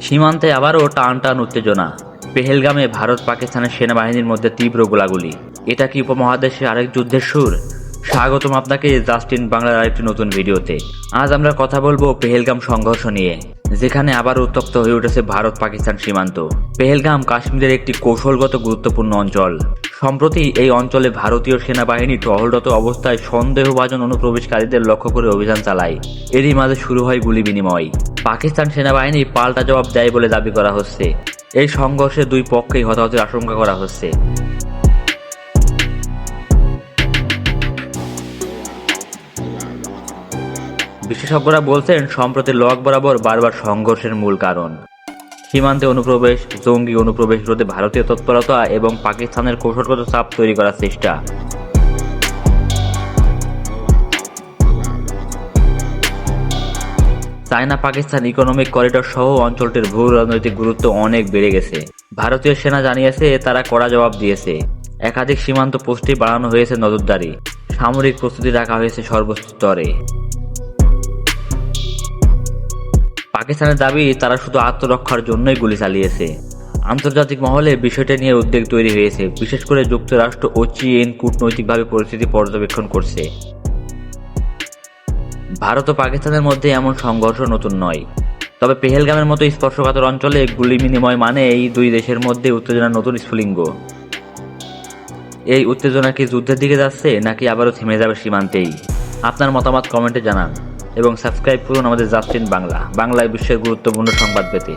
সীমান্তে আবারও টান টান উত্তেজনা। পেহেলগামে ভারত পাকিস্তানের সেনাবাহিনীর মধ্যে তীব্র গোলাগুলি। এটা কি উপমহাদেশে আরেক যুদ্ধের সুর? স্বাগতম আপনাকে জাস্টিন বাংলার আরেকটি নতুন ভিডিওতে। আজ আমরা কথা বলবো পেহেলগাম সংঘর্ষ নিয়ে, যেখানে আবার উত্তপ্ত হয়ে উঠেছে ভারত পাকিস্তান সীমান্ত। পেহেলগাম কাশ্মীরের একটি কৌশলগত গুরুত্বপূর্ণ অঞ্চল। সম্প্রতি এই অঞ্চলে ভারতীয় সেনাবাহিনী টহলরত অবস্থায় সন্দেহভাজন অনুপ্রবেশকারীদের লক্ষ্য করে অভিযান চালায়। এরই মাঝে শুরু হয় গুলি বিনিময়। পাকিস্তান সেনাবাহিনী পাল্টা জবাব দেয় বলে দাবি করা হচ্ছে। এই সংঘর্ষে দুই পক্ষেই হতাহতের আশঙ্কা করা হচ্ছে। বিশেষজ্ঞরা বলছেন, সম্প্রতি লক বরাবর বারবার সংঘর্ষের মূল কারণ সীমান্তে অনুপ্রবেশ, জঙ্গি অনুপ্রবেশ রোধে ভারতীয় তৎপরতা এবং পাকিস্তানের কৌশলগত চাপ তৈরি করার চেষ্টা। চায়না পাকিস্তান ইকোনমিক করিডর সহ অঞ্চলটির ভূ রাজনৈতিক গুরুত্ব অনেক বেড়ে গেছে। ভারতীয় সেনা জানিয়েছে তারা কড়া জবাব দিয়েছে। একাধিক সীমান্ত পোস্টে বাড়ানো হয়েছে নজরদারি। সামরিক প্রস্তুতি রাখা হয়েছে সর্বোচ্চ স্তরে। পাকিস্তানের দাবি তারা শুধু আত্মরক্ষার জন্যই গুলি চালিয়েছে। আন্তর্জাতিক মহলে বিষয়টা নিয়ে উদ্বেগ তৈরি হয়েছে, বিশেষ করে যুক্তরাষ্ট্র ও চীন কূটনৈতিকভাবে পরিস্থিতি পর্যবেক্ষণ করছে। ভারত ও পাকিস্তানের মধ্যে এমন সংঘর্ষ নতুন নয়, তবে পেহেলগামের মতো স্পর্শকাতর অঞ্চলে গুলি বিনিময় মানে এই দুই দেশের মধ্যে উত্তেজনার নতুন স্ফুলিঙ্গ। এই উত্তেজনা কি যুদ্ধের দিকে যাচ্ছে, নাকি আবারও থেমে যাবে সীমান্তেই? আপনার মতামত কমেন্টে জানান এবং সাবস্ক্রাইব করুন আমাদের জাস্টিন বাংলায় বিশ্বের গুরুত্বপূর্ণ সংবাদ পেতে।